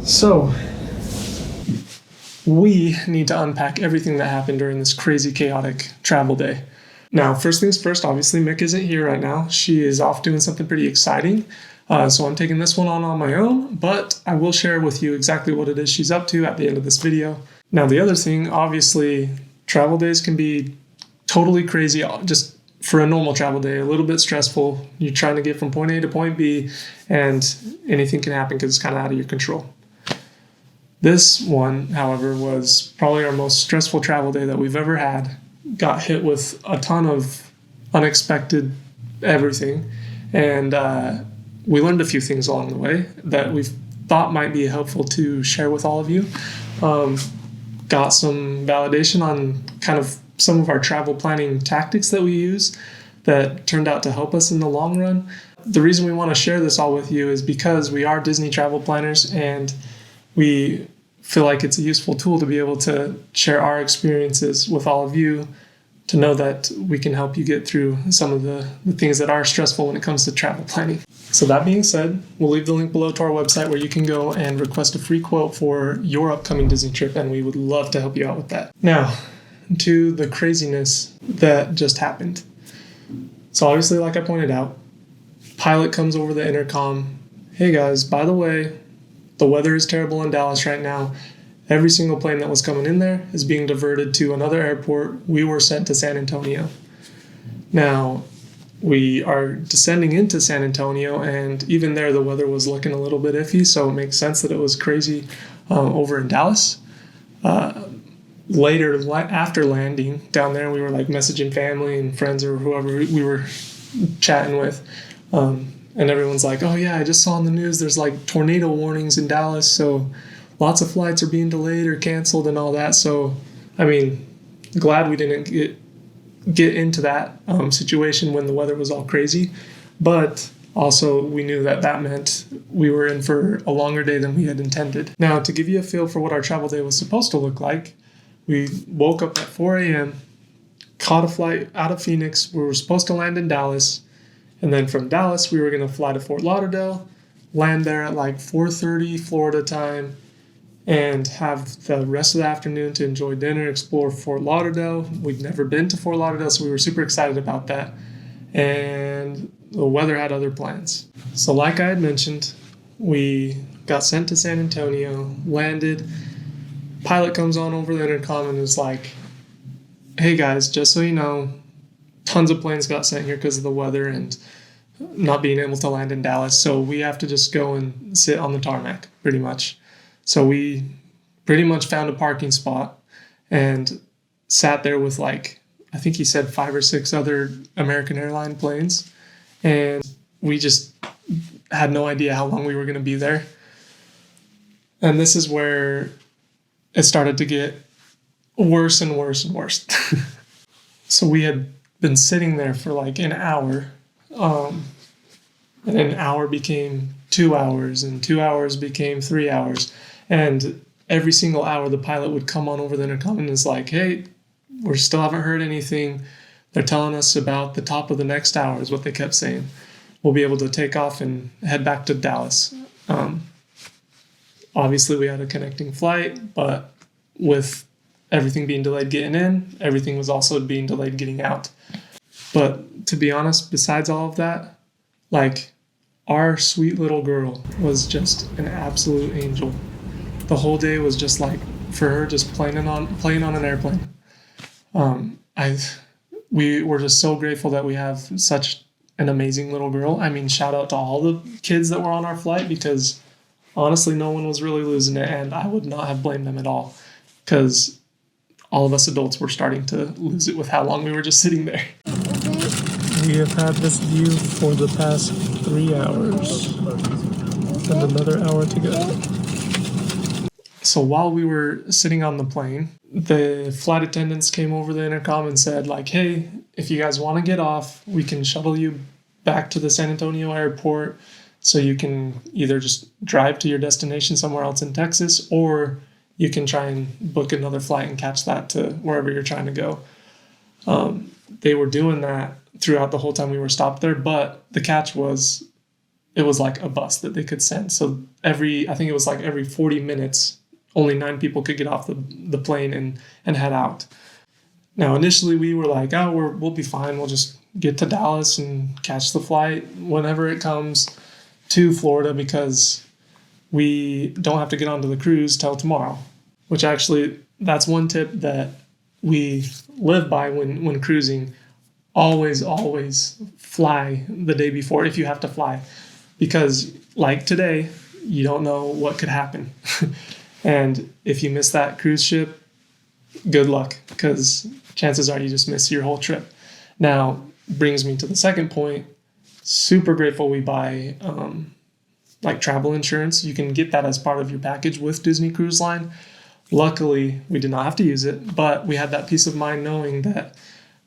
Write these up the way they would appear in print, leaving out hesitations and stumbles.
So, we need to unpack everything that happened during this crazy, chaotic travel day. Now, first things first, obviously, Mick isn't here right now. She is off doing something pretty exciting. So I'm taking this one on my own, but I will share with you exactly what it is she's up to at the end of this video. Now, the other thing, obviously, travel days can be totally crazy, just for a normal travel day, a little bit stressful. You're trying to get from point A to point B, and anything can happen because it's kind of out of your control. This one, however, was probably our most stressful travel day that we've ever had. Got hit with a ton of unexpected everything, and we learned a few things along the way that we thought might be helpful to share with all of you. Got some validation on kind of some of our travel planning tactics that we use that turned out to help us in the long run. The reason we want to share this all with you is because we are Disney travel planners, and we feel like it's a useful tool to be able to share our experiences with all of you, to know that we can help you get through some of the things that are stressful when it comes to travel planning. So that being said, we'll leave the link below to our website where you can go and request a free quote for your upcoming Disney trip, and we would love to help you out with that. Now, to the craziness that just happened. So obviously, like I pointed out, pilot comes over the intercom. Hey guys, by the way, the weather is terrible in Dallas right now. Every single plane that was coming in there is being diverted to another airport. We were sent to San Antonio. Now, we are descending into San Antonio, and even there the weather was looking a little bit iffy, so it makes sense that it was crazy over in Dallas. Later, after landing down there, we were like messaging family and friends or whoever we were chatting with. And everyone's like, oh yeah, I just saw on the news there's like tornado warnings in Dallas, so lots of flights are being delayed or canceled and all that. So, I mean, glad we didn't get into that situation when the weather was all crazy. But also, we knew that meant we were in for a longer day than we had intended. Now, to give you a feel for what our travel day was supposed to look like, we woke up at 4 a.m., caught a flight out of Phoenix. We were supposed to land in Dallas. And then from Dallas, we were going to fly to Fort Lauderdale, land there at like 4:30 Florida time, and have the rest of the afternoon to enjoy dinner, explore Fort Lauderdale. We'd never been to Fort Lauderdale, so we were super excited about that. And the weather had other plans. So like I had mentioned, we got sent to San Antonio, landed. Pilot comes on over the intercom and is like, hey guys, just so you know, tons of planes got sent here because of the weather and not being able to land in Dallas. So we have to just go and sit on the tarmac, pretty much. So we pretty much found a parking spot and sat there with like, I think he said 5 or 6 other American airline planes. And we just had no idea how long we were going to be there. And this is where it started to get worse and worse and worse. So we had been sitting there for like an hour, and an hour became 2 hours, and 2 hours became 3 hours, and every single hour the pilot would come on over the intercom and is like, hey, we still haven't heard anything. They're telling us about the top of the next hour is what they kept saying. We'll be able to take off and head back to Dallas. Obviously we had a connecting flight, but with everything being delayed getting in, everything was also being delayed getting out. But to be honest, besides all of that, like, our sweet little girl was just an absolute angel. The whole day was just like, for her, just playing on an airplane. We were just so grateful that we have such an amazing little girl. I mean, shout out to all the kids that were on our flight, because honestly, no one was really losing it, and I would not have blamed them at all, because all of us adults were starting to lose it with how long we were just sitting there. We have had this view for the past 3 hours, and another hour to go. So while we were sitting on the plane, the flight attendants came over the intercom and said, like, hey, if you guys want to get off, we can shuttle you back to the San Antonio airport, so you can either just drive to your destination somewhere else in Texas, or you can try and book another flight and catch that to wherever you're trying to go. They were doing that throughout the whole time we were stopped there, but the catch was it was like a bus that they could send. So I think it was like every 40 minutes, only 9 people could get off the plane and head out. Now, initially we were like, oh, we'll be fine. We'll just get to Dallas and catch the flight whenever it comes to Florida, because we don't have to get onto the cruise till tomorrow. Which actually, that's one tip that we live by when cruising. Always fly the day before if you have to fly. Because like today, you don't know what could happen. And if you miss that cruise ship, good luck, because chances are you just miss your whole trip. Now, brings me to the second point. Super grateful we buy like travel insurance. You can get that as part of your package with Disney Cruise Line. Luckily, we did not have to use it, but we had that peace of mind knowing that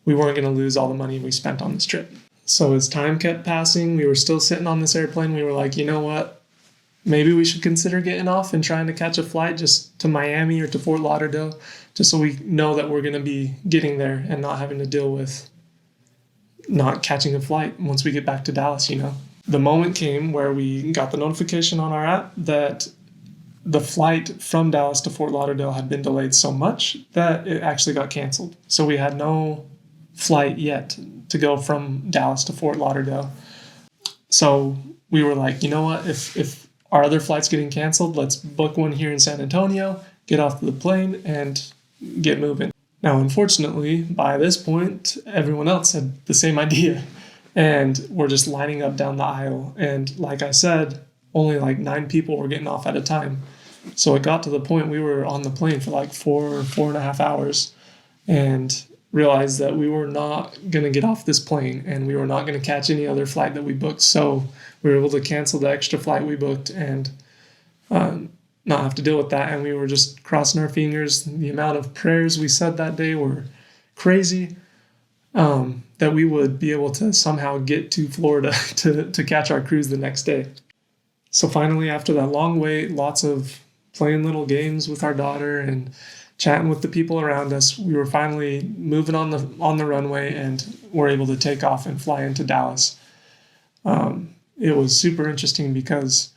we weren't going to lose all the money we spent on this trip. So as time kept passing, we were still sitting on this airplane. We were like, you know what? Maybe we should consider getting off and trying to catch a flight just to Miami or to Fort Lauderdale, just so we know that we're going to be getting there and not having to deal with not catching a flight once we get back to Dallas, The moment came where we got the notification on our app that the flight from Dallas to Fort Lauderdale had been delayed so much that it actually got canceled. So we had no flight yet to go from Dallas to Fort Lauderdale. So we were like, you know what, if our other flight's getting canceled, let's book one here in San Antonio, get off the plane, and get moving. Now, unfortunately, by this point, everyone else had the same idea, and we're just lining up down the aisle. And like I said, only like 9 people were getting off at a time. So it got to the point we were on the plane for like 4.5 hours, and realized that we were not going to get off this plane, and we were not going to catch any other flight that we booked. So we were able to cancel the extra flight we booked and not have to deal with that. And we were just crossing our fingers. The amount of prayers we said that day were crazy, that we would be able to somehow get to Florida to catch our cruise the next day. So finally, after that long wait, lots of playing little games with our daughter and chatting with the people around us, we were finally moving on the runway, and were able to take off and fly into Dallas. It was super interesting because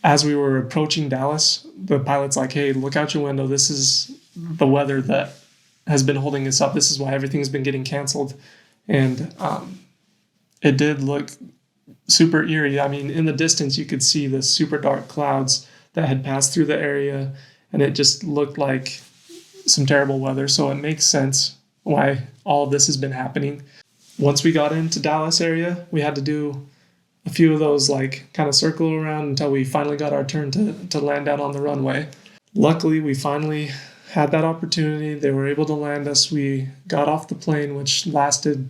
as we were approaching Dallas, the pilot's like, hey, look out your window. This is the weather that has been holding us up. This is why everything's been getting canceled. And it did look super eerie. I mean, in the distance, you could see the super dark clouds that had passed through the area, and it just looked like some terrible weather. So it makes sense why all of this has been happening. Once we got into Dallas area, we had to do a few of those like kind of circle around until we finally got our turn to land out on the runway. Luckily, we finally had that opportunity. They were able to land us. We got off the plane, which lasted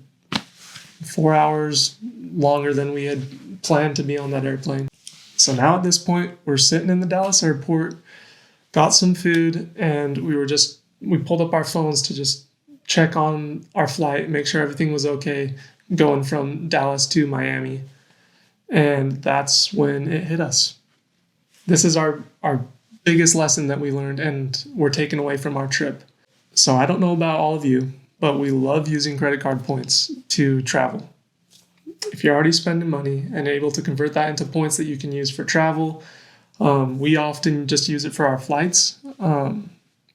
4 hours longer than we had planned to be on that airplane. So now at this point, we're sitting in the Dallas airport, got some food, and we pulled up our phones to just check on our flight, make sure everything was okay going from Dallas to Miami. And that's when it hit us. This is our biggest lesson that we learned and we're taking away from our trip. So I don't know about all of you, but we love using credit card points to travel. If you're already spending money and able to convert that into points that you can use for travel, we often just use it for our flights.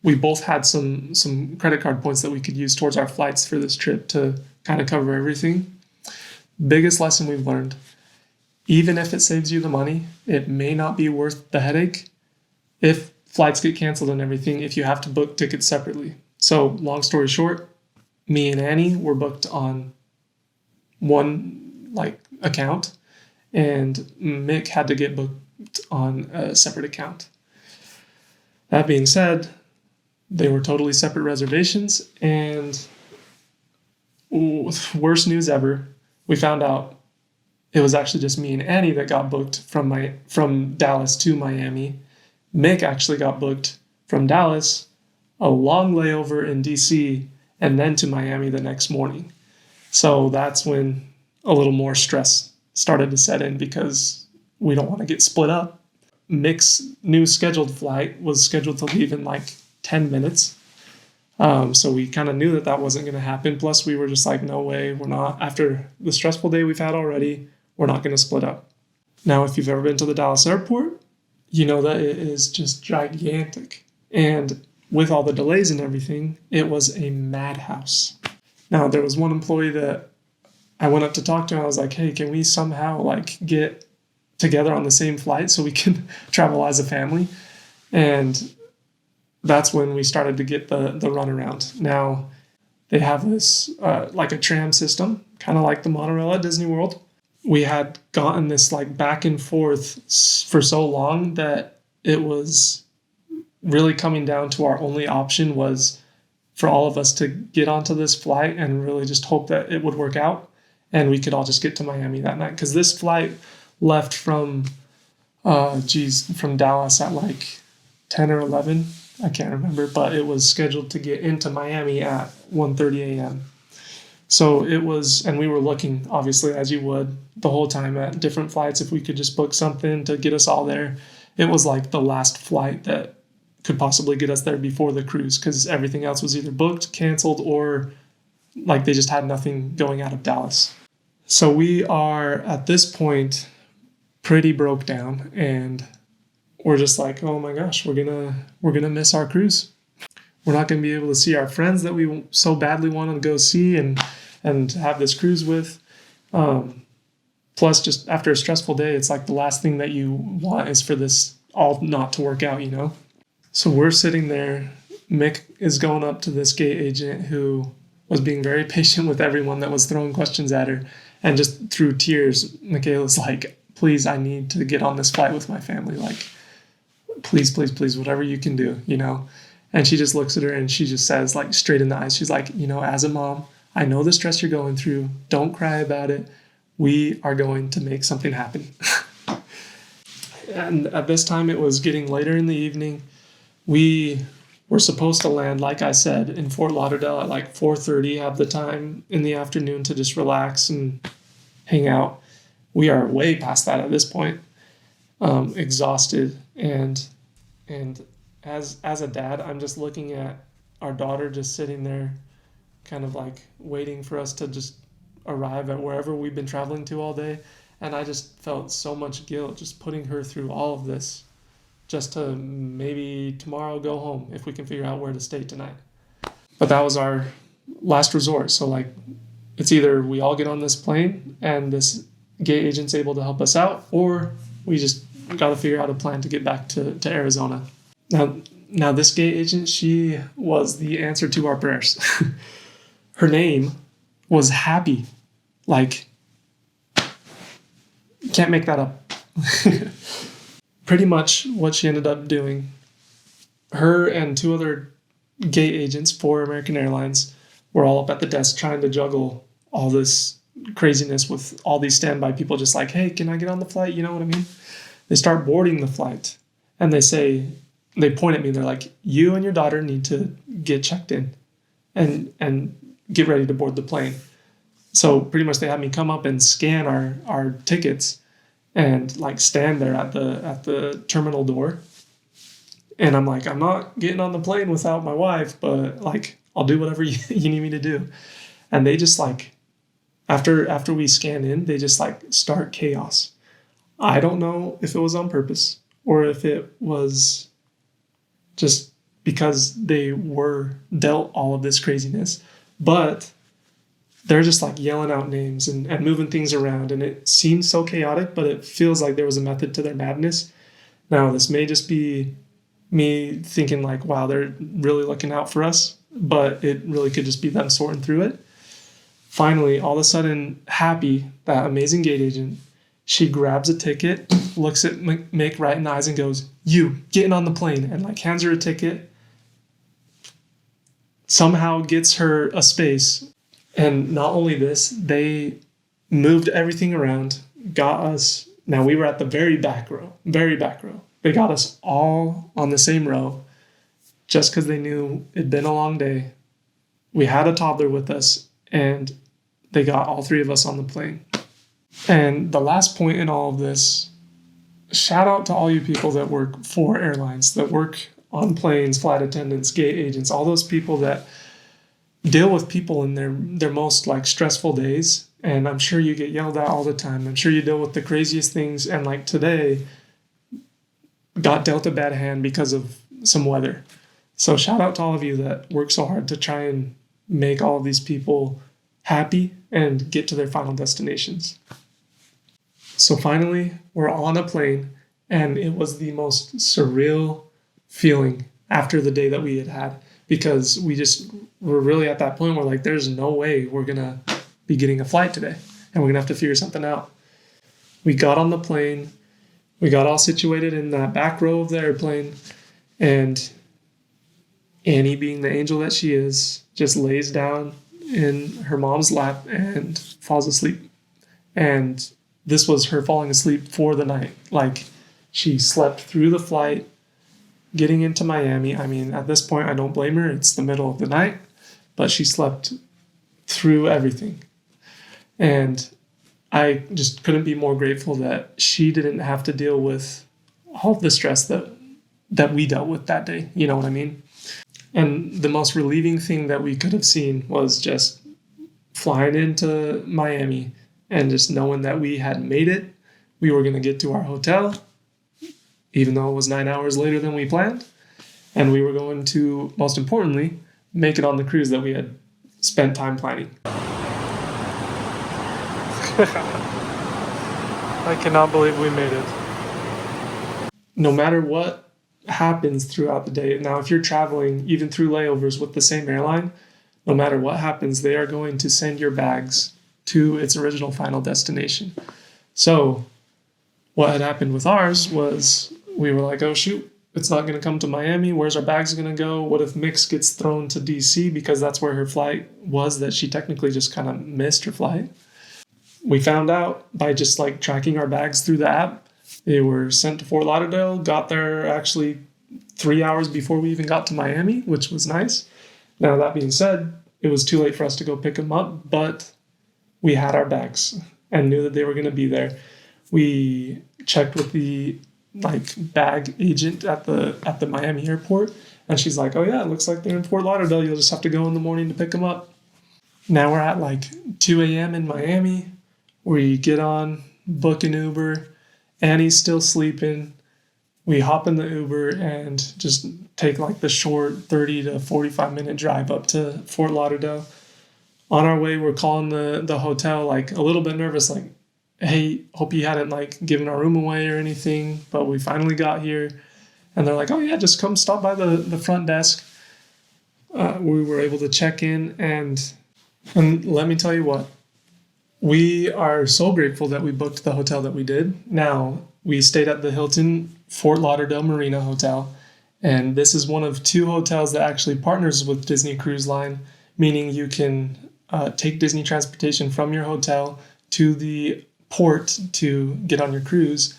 We both had some credit card points that we could use towards our flights for this trip to kind of cover everything. Biggest lesson we've learned: even if it saves you the money, it may not be worth the headache if flights get canceled and everything, if you have to book tickets separately. So long story short, me and Annie were booked on one account, and Mick had to get booked on a separate account. That being said, they were totally separate reservations, and worst news ever, we found out it was actually just me and Annie that got booked from Dallas to Miami. Mick actually got booked from Dallas, a long layover in DC, and then to Miami the next morning. So that's when a little more stress started to set in, because we don't want to get split up. Mick's new scheduled flight was scheduled to leave in 10 minutes. So we kind of knew that wasn't going to happen. Plus, we were just like, no way, we're not. After the stressful day we've had already, we're not going to split up. Now, if you've ever been to the Dallas airport, you know that it is just gigantic. And with all the delays and everything, it was a madhouse. Now, there was one employee that I went up to talk to, and I was like, hey, can we somehow like get together on the same flight so we can travel as a family? And that's when we started to get the runaround. Now, they have this like a tram system, kind of like the monorail at Disney World. We had gotten this like back and forth for so long that it was really coming down to our only option was for all of us to get onto this flight and really just hope that it would work out and we could all just get to Miami that night. Because this flight left from Dallas at like 10 or 11. I can't remember, but it was scheduled to get into Miami at 1:30 a.m. So it was, and we were looking, obviously, as you would, the whole time at different flights if we could just book something to get us all there. It was like the last flight that could possibly get us there before the cruise, because everything else was either booked, canceled, or like they just had nothing going out of Dallas. So we are at this point pretty broke down, and we're just like, oh my gosh, we're gonna miss our cruise. We're not gonna be able to see our friends that we so badly wanted to go see and have this cruise with. Plus, just after a stressful day, it's like the last thing that you want is for this all not to work out, you know? So we're sitting there. Mick is going up to this gate agent who was being very patient with everyone that was throwing questions at her. And just through tears, Michaela's like, please, I need to get on this flight with my family. Like, please, please, please, whatever you can do, you know? And she just looks at her and she just says, like, straight in the eyes, she's like, you know, as a mom, I know the stress you're going through. Don't cry about it. We are going to make something happen. And at this time, it was getting later in the evening. We were supposed to land, like I said, in Fort Lauderdale at like 4:30, have the time in the afternoon to just relax and hang out. We are way past that at this point, exhausted. And as a dad, I'm just looking at our daughter just sitting there kind of like waiting for us to just arrive at wherever we've been traveling to all day. And I just felt so much guilt just putting her through all of this just to maybe tomorrow go home if we can figure out where to stay tonight. But that was our last resort. So like, it's either we all get on this plane and this gate agent's able to help us out, or we just got to figure out a plan to get back to Arizona. Now this gate agent, she was the answer to our prayers. Her name was Happy. Like, can't make that up. Pretty much what she ended up doing, her and two other gate agents for American Airlines were all up at the desk trying to juggle all this craziness with all these standby people just like, hey, can I get on the flight? You know what I mean? They start boarding the flight and they point at me. They're like, you and your daughter need to get checked in and get ready to board the plane. So pretty much they had me come up and scan our tickets and like stand there at the terminal door. And I'm like, I'm not getting on the plane without my wife, but like, I'll do whatever you need me to do. And they just like, after we scan in, they just like start chaos. I don't know if it was on purpose or if it was just because they were dealt all of this craziness, but they're just like yelling out names and moving things around. And it seems so chaotic, but it feels like there was a method to their madness. Now, this may just be me thinking like, wow, they're really looking out for us, but it really could just be them sorting through it. Finally, all of a sudden, Happy, that amazing gate agent, she grabs a ticket, looks at Mick right in the eyes and goes, you, getting on the plane, and like hands her a ticket, somehow gets her a space. And not only this, they moved everything around, got us. Now we were at the very back row. They got us all on the same row just because they knew it'd been a long day. We had a toddler with us, and they got all three of us on the plane. And the last point in all of this, shout out to all you people that work for airlines, that work on planes, flight attendants, gate agents, all those people that deal with people in their most like stressful days. And I'm sure you get yelled at all the time. I'm sure you deal with the craziest things. And like today, got dealt a bad hand because of some weather. So shout out to all of you that work so hard to try and make all of these people happy and get to their final destinations. So finally, we're on a plane, and it was the most surreal feeling after the day that we had because we just were really at that point where like there's no way we're gonna be getting a flight today, and we're gonna have to figure something out. We got on the plane, we got all situated in that back row of the airplane, and Annie, being the angel that she is, just lays down in her mom's lap and falls asleep. And this was her falling asleep for the night. Like, she slept through the flight, getting into Miami. I mean, at this point, I don't blame her. It's the middle of the night, but she slept through everything. And I just couldn't be more grateful that she didn't have to deal with all the stress that we dealt with that day. You know what I mean? And the most relieving thing that we could have seen was just flying into Miami and just knowing that we had made it. We were going to get to our hotel, even though it was 9 hours later than we planned. And we were going to, most importantly, make it on the cruise that we had spent time planning. I cannot believe we made it. No matter what happens throughout the day, now if you're traveling even through layovers with the same airline, no matter what happens, they are going to send your bags to its original final destination. So what had happened with ours was we were like, oh shoot, it's not going to come to Miami. Where's our bags going to go? What if Mix gets thrown to DC because that's where her flight was, that she technically just kind of missed her flight? We found out by just like tracking our bags through the app. They were sent to Fort Lauderdale, got there actually 3 hours before we even got to Miami, which was nice. Now, that being said, it was too late for us to go pick them up, but we had our bags and knew that they were going to be there. We checked with the bag agent at the Miami airport, and she's like, oh yeah, it looks like they're in Fort Lauderdale. You'll just have to go in the morning to pick them up. Now we're at like 2 a.m. in Miami. We get on, book an Uber. Annie's still sleeping. We hop in the Uber and just take like the short 30 to 45 minute drive up to Fort Lauderdale. On our way, we're calling the hotel, like a little bit nervous, like, hey, hope you hadn't like given our room away or anything. But we finally got here, and they're like, oh yeah, just come stop by the front desk. We were able to check in, and let me tell you what, we are so grateful that we booked the hotel that we did. Now, we stayed at the Hilton Fort Lauderdale Marina Hotel, and this is one of 2 hotels that actually partners with Disney Cruise Line, meaning you can take Disney transportation from your hotel to the port to get on your cruise.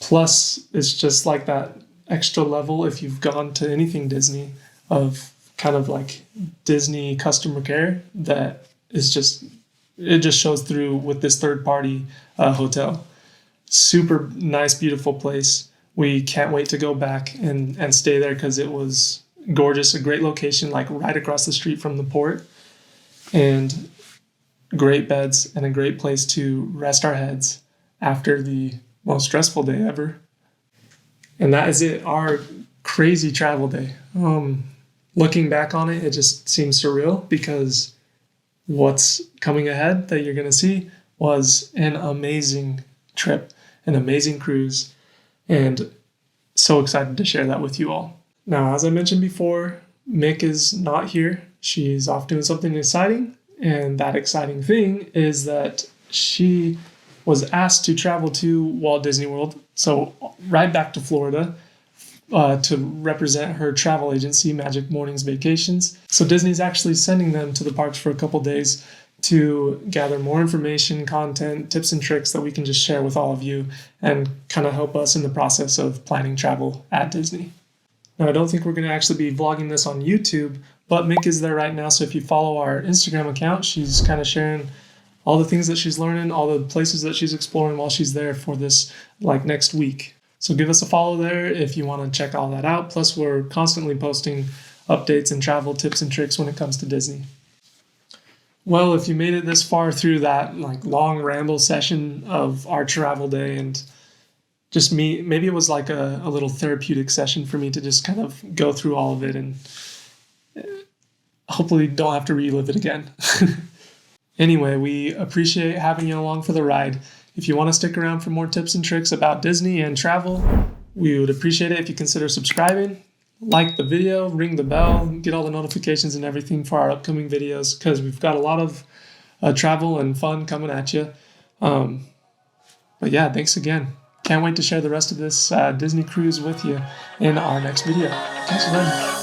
Plus, it's just like that extra level if you've gone to anything Disney of kind of like Disney customer care that is just, it just shows through with this third-party hotel. Super nice, beautiful place. We can't wait to go back and stay there because it was gorgeous, a great location, like right across the street from the port, and great beds and a great place to rest our heads after the most stressful day ever. And that is it, our crazy travel day. Looking back on it, it just seems surreal because what's coming ahead that you're going to see was an amazing trip, an amazing cruise, and so excited to share that with you all. Now, as I mentioned before, Mick is not here. She's off doing something exciting, and that exciting thing is that she was asked to travel to Walt Disney World, so right back to Florida, to represent her travel agency, Magic Mornings Vacations. So Disney's actually sending them to the parks for a couple days to gather more information, content, tips and tricks that we can just share with all of you and kind of help us in the process of planning travel at Disney. Now, I don't think we're going to actually be vlogging this on YouTube, but Mick is there right now. So if you follow our Instagram account, she's kind of sharing all the things that she's learning, all the places that she's exploring while she's there for this next week. So give us a follow there if you want to check all that out. Plus, we're constantly posting updates and travel tips and tricks when it comes to Disney. Well, if you made it this far through that like long ramble session of our travel day and just me, maybe it was like a little therapeutic session for me to just kind of go through all of it and hopefully don't have to relive it again. Anyway, we appreciate having you along for the ride. If you want to stick around for more tips and tricks about Disney and travel, we would appreciate it if you consider subscribing, like the video, ring the bell, get all the notifications and everything for our upcoming videos, because we've got a lot of travel and fun coming at you. But yeah, thanks again. Can't wait to share the rest of this Disney cruise with you in our next video. Catch you then.